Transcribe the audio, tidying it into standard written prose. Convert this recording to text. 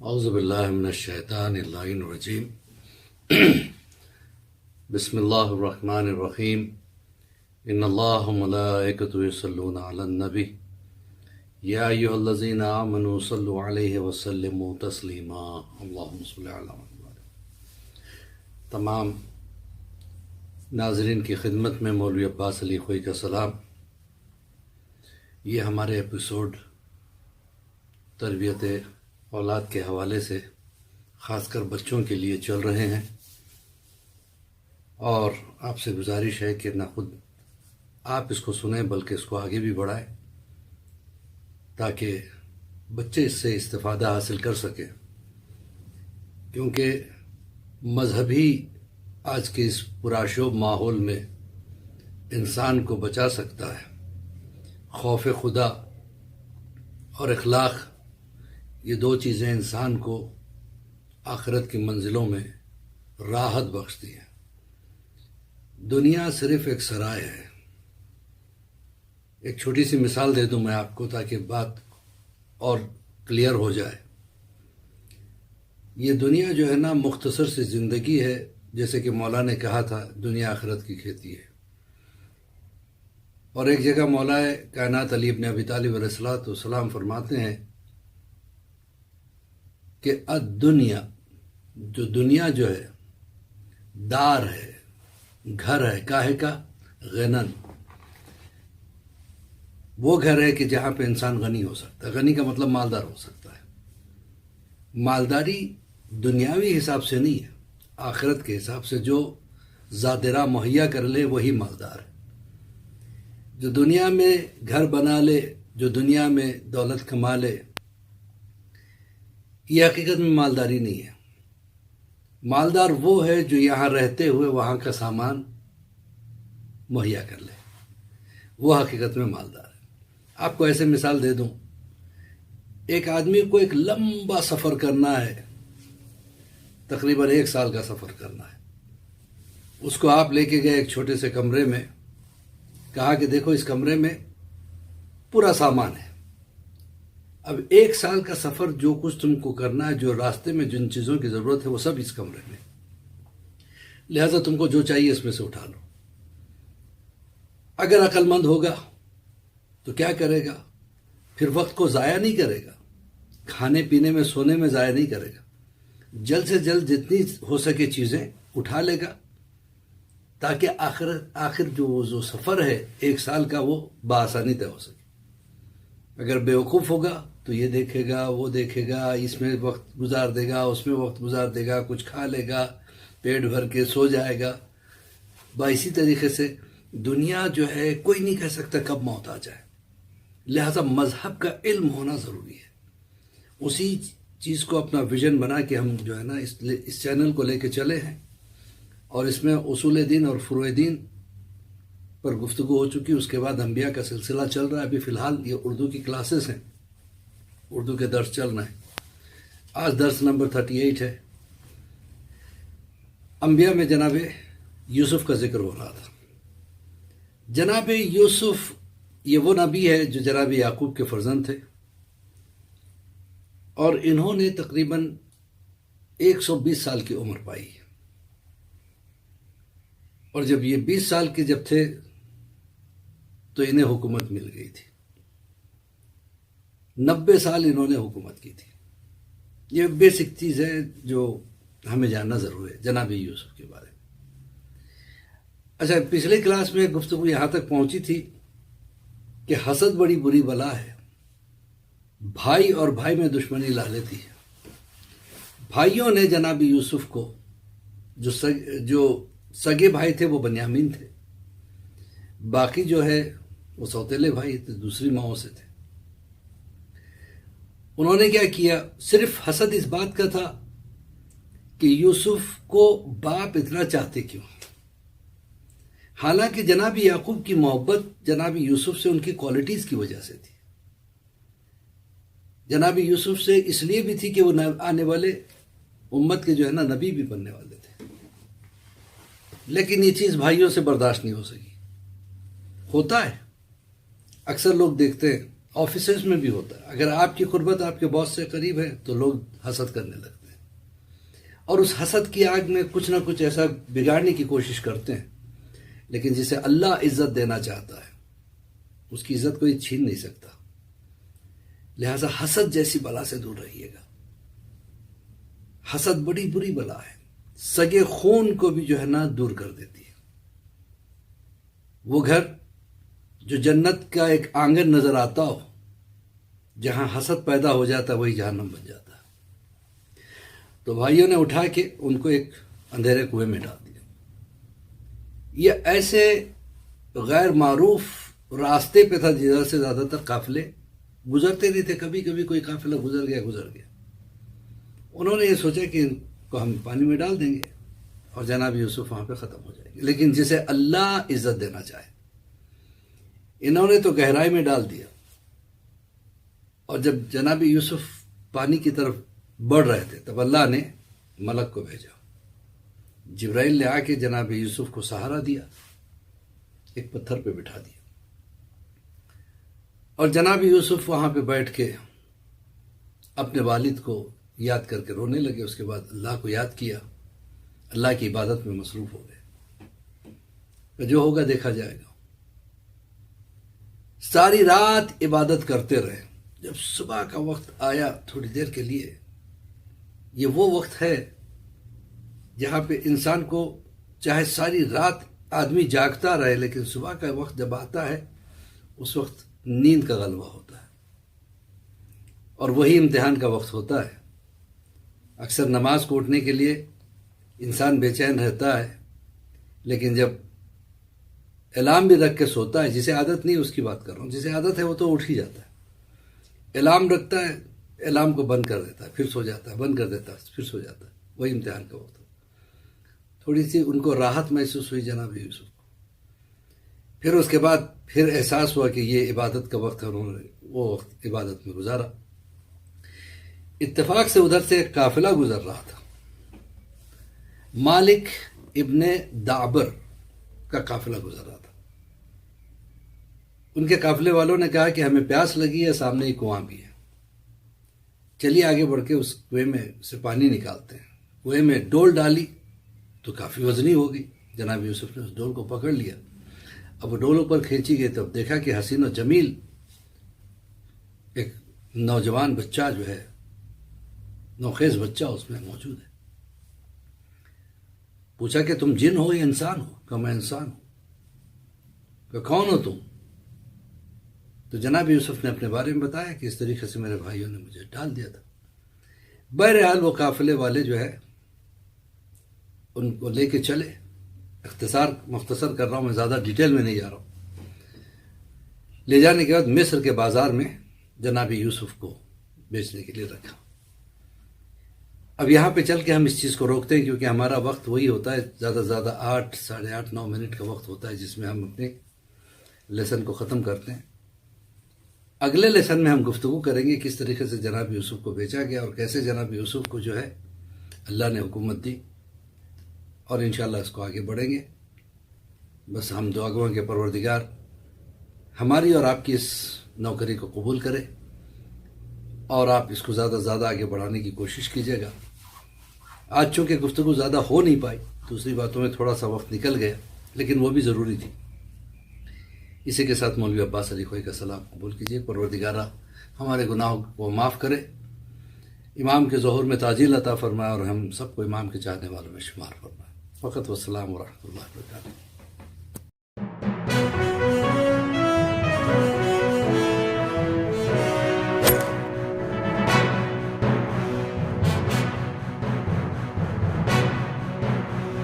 اعوذ باللہ من الشیطان اللعین الرجیم بسم اللہ الرحمن الرحیم ان اللہ وملائکتہ یصلون علی النبی یا ایھا الذین آمنوا صلوا علیہ وسلموا تسلیما اللہم صل علی محمد۔ تمام ناظرین کی خدمت میں مولوی عباس علی خوئی کا سلام۔ یہ ہمارے ایپیسوڈ تربیت اولاد کے حوالے سے خاص کر بچوں کے لیے چل رہے ہیں، اور آپ سے گزارش ہے کہ نہ خود آپ اس کو سنیں بلکہ اس کو آگے بھی بڑھائیں تاکہ بچے اس سے استفادہ حاصل کر سکیں، کیونکہ مذہبی آج کے اس پرآشوب ماحول میں انسان کو بچا سکتا ہے۔ خوف خدا اور اخلاق، یہ دو چیزیں انسان کو آخرت کی منزلوں میں راحت بخشتی ہیں۔ دنیا صرف ایک سرائے ہے۔ ایک چھوٹی سی مثال دے دوں میں آپ کو تاکہ بات اور کلیئر ہو جائے۔ یہ دنیا جو ہے نا مختصر سی زندگی ہے، جیسے کہ مولا نے کہا تھا دنیا آخرت کی کھیتی ہے۔ اور ایک جگہ مولا کائنات علی ابن ابی طالب علیہ السلام فرماتے ہیں کہ الدنیا، جو دنیا جو ہے دار ہے، گھر ہے، کاہے کا غنن، وہ گھر ہے کہ جہاں پہ انسان غنی ہو سکتا ہے۔ غنی کا مطلب مالدار ہو سکتا ہے۔ مالداری دنیاوی حساب سے نہیں ہے، آخرت کے حساب سے جو ذات راہ مہیا کر لے وہی مالدار ہے۔ جو دنیا میں گھر بنا لے، جو دنیا میں دولت کما لے، یہ حقیقت میں مالداری نہیں ہے۔ مالدار وہ ہے جو یہاں رہتے ہوئے وہاں کا سامان مہیا کر لے، وہ حقیقت میں مالدار ہے۔ آپ کو ایسے مثال دے دوں، ایک آدمی کو ایک لمبا سفر کرنا ہے، تقریباً 1 سال کا سفر کرنا ہے۔ اس کو آپ لے کے گئے ایک چھوٹے سے کمرے میں، کہا کہ دیکھو اس کمرے میں پورا سامان ہے، اب 1 سال کا سفر جو کچھ تم کو کرنا ہے، جو راستے میں جن چیزوں کی ضرورت ہے وہ سب اس کمرے میں، لہذا تم کو جو چاہیے اس میں سے اٹھا لو۔ اگر عقل مند ہوگا تو کیا کرے گا؟ پھر وقت کو ضائع نہیں کرے گا، کھانے پینے میں سونے میں ضائع نہیں کرے گا، جلد سے جلد جتنی ہو سکے چیزیں اٹھا لے گا تاکہ آخر جو سفر ہے 1 سال کا وہ بآسانی طے ہو سکے۔ اگر بیوقوف ہوگا تو یہ دیکھے گا، وہ دیکھے گا، اس میں وقت گزار دے گا، اس میں وقت گزار دے گا، کچھ کھا لے گا، پیٹ بھر کے سو جائے گا۔ اسی طریقے سے دنیا جو ہے کوئی نہیں کہہ سکتا کب موت آ جائے، لہذا مذہب کا علم ہونا ضروری ہے۔ اسی چیز کو اپنا ویژن بنا کے ہم جو ہے نا اس چینل کو لے کے چلے ہیں، اور اس میں اصول دین اور فروع دین پر گفتگو ہو چکی۔ اس کے بعد انبیاء کا سلسلہ چل رہا ہے۔ ابھی فی الحال یہ اردو کی کلاسز ہیں، اردو کے درس چل رہے ہیں۔ آج درس نمبر 38 ہے۔ انبیاء میں جناب یوسف کا ذکر ہو رہا تھا۔ جناب یوسف یہ وہ نبی ہے جو جناب یعقوب کے فرزند تھے، اور انہوں نے تقریباً 120 سال کی عمر پائی، اور جب یہ 20 سال کے جب تھے تو انہیں حکومت مل گئی تھی۔ 90 سال انہوں نے حکومت کی تھی۔ یہ بیسک چیز ہے جو ہمیں جاننا ضروری ہے جناب یوسف کے بارے میں۔ اچھا، پچھلے کلاس میں گفتگو یہاں تک پہنچی تھی کہ حسد بڑی بری بلا ہے، بھائی اور بھائی میں دشمنی لا لیتی ہے۔ بھائیوں نے جناب یوسف کو، جو سگے بھائی تھے وہ بنیامین تھے، باقی جو ہے وہ سوتیلے بھائی تھے، دوسری ماؤں سے تھے۔ انہوں نے کیا کیا؟ صرف حسد اس بات کا تھا کہ یوسف کو باپ اتنا چاہتے کیوں، حالانکہ جناب یعقوب کی محبت جناب یوسف سے ان کی کوالٹیز کی وجہ سے تھی۔ جناب یوسف سے اس لیے بھی تھی کہ وہ آنے والے امت کے جو ہے نا نبی بھی بننے والے تھے، لیکن یہ چیز بھائیوں سے برداشت نہیں ہو سکی۔ ہوتا ہے، اکثر لوگ دیکھتے ہیں آفیسز میں بھی ہوتا ہے. اگر آپ کی قربت آپ کے باس سے قریب ہے تو لوگ حسد کرنے لگتے ہیں، اور اس حسد کی آگ میں کچھ نہ کچھ ایسا بگاڑنے کی کوشش کرتے ہیں. لیکن جسے اللہ عزت دینا چاہتا ہے اس کی عزت کوئی چھین نہیں سکتا. لہذا حسد جیسی بلا سے دور رہیے گا. حسد بڑی بری بلا ہے، سگے خون کو بھی جو ہے نا دور کر دیتی ہے. وہ گھر جو جنت کا ایک آنگن نظر آتا ہو، جہاں حسد پیدا ہو جاتا ہے وہی جہنم بن جاتا ہے. تو بھائیوں نے اٹھا کے ان کو ایک اندھیرے کنویں میں ڈال دیا. یہ ایسے غیر معروف راستے پہ تھا جدھر سے زیادہ تر قافلے گزرتے نہیں تھے. کبھی کبھی کوئی قافلہ گزر گیا. انہوں نے یہ سوچا کہ ان کو ہم پانی میں ڈال دیں گے اور جناب یوسف وہاں پہ ختم ہو جائے گے. لیکن جسے اللہ عزت دینا چاہے، انہوں نے تو گہرائی میں ڈال دیا. اور جب جناب یوسف پانی کی طرف بڑھ رہے تھے تب اللہ نے ملک کو بھیجا. جبرائیل نے آ کے جناب یوسف کو سہارا دیا، ایک پتھر پہ بٹھا دیا، اور جناب یوسف وہاں پہ بیٹھ کے اپنے والد کو یاد کر کے رونے لگے. اس کے بعد اللہ کو یاد کیا، اللہ کی عبادت میں مصروف ہو گئے. جو ہوگا دیکھا جائے گا. ساری رات عبادت کرتے رہے. جب صبح کا وقت آیا تھوڑی دیر کے لیے، یہ وہ وقت ہے جہاں پہ انسان کو چاہے ساری رات آدمی جاگتا رہے، لیکن صبح کا وقت جب آتا ہے اس وقت نیند کا غلبہ ہوتا ہے، اور وہی امتحان کا وقت ہوتا ہے. اکثر نماز کو اٹھنے کے لیے انسان بے چین رہتا ہے، لیکن جب الارم بھی رکھ کے سوتا ہے، جسے عادت نہیں اس کی بات کر رہا ہوں، جسے عادت ہے وہ تو اٹھ ہی جاتا ہے. الارم رکھتا ہے، الارم کو بند کر دیتا ہے، پھر سو جاتا ہے، بند کر دیتا ہے، پھر سو جاتا ہے. وہی امتحان کا وقت. تھوڑی سی ان کو راحت محسوس ہوئی جناب یوسف کو. پھر اس کے بعد پھر احساس ہوا کہ یہ عبادت کا وقت ہے. انہوں نے وہ وقت عبادت میں گزارا. اتفاق سے ادھر سے ایک قافلہ گزر رہا تھا. مالک ابن دعبر کا قافلہ گزر رہا تھا. ان کے قافلے والوں نے کہا کہ ہمیں پیاس لگی ہے، سامنے ہی کنواں بھی ہے، چلیے آگے بڑھ کے اس کنویں میں سے پانی نکالتے ہیں. کنویں میں ڈول ڈالی تو کافی وزنی ہوگی. جناب یوسف نے اس ڈول کو پکڑ لیا. اب وہ ڈول اوپر کھینچی گئی تو دیکھا کہ حسین و جمیل ایک نوجوان بچہ جو ہے، نوخیز بچہ اس میں موجود ہے. پوچھا کہ تم جن ہو یا انسان ہو؟ کہ میں انسان ہوں. کہ کون ہو تم؟ تو جناب یوسف نے اپنے بارے میں بتایا کہ اس طریقے سے میرے بھائیوں نے مجھے ڈال دیا تھا. بہرحال وہ قافلے والے جو ہے ان کو لے کے چلے. مختصر کر رہا ہوں میں، زیادہ ڈیٹیل میں نہیں جا رہا ہوں. لے جانے کے بعد مصر کے بازار میں جناب یوسف کو بیچنے کے لیے رکھا. اب یہاں پہ چل کے ہم اس چیز کو روکتے ہیں کیونکہ ہمارا وقت وہی ہوتا ہے، زیادہ سے زیادہ 8 ساڑھے 8 9 منٹ کا وقت ہوتا ہے جس میں ہم اپنے لیسن کو ختم کرتے ہیں. اگلے لیسن میں ہم گفتگو کریں گے کس طریقے سے جناب یوسف کو بیچا گیا اور کیسے جناب یوسف کو جو ہے اللہ نے حکومت دی، اور انشاءاللہ اس کو آگے بڑھیں گے. بس ہم دعا گو کہ پروردگار ہماری اور آپ کی اس نوکری کو قبول کرے، اور آپ اس کو زیادہ سے زیادہ آگے بڑھانے کی کوشش کیجیے گا. آج چونکہ گفتگو زیادہ ہو نہیں پائی، دوسری باتوں میں تھوڑا سا وقت نکل گیا، لیکن وہ بھی ضروری تھی. اسی کے ساتھ مولوی عباس علی خوئی کا سلام قبول کیجیے. پروردگارہ ہمارے گناہوں کو معاف کرے، امام کے ظہور میں تعجیل عطا فرمائے، اور ہم سب کو امام کے چاہنے والوں میں شمار فرمائے. فقط والسلام ورحمۃ اللہ وبرکاتہ.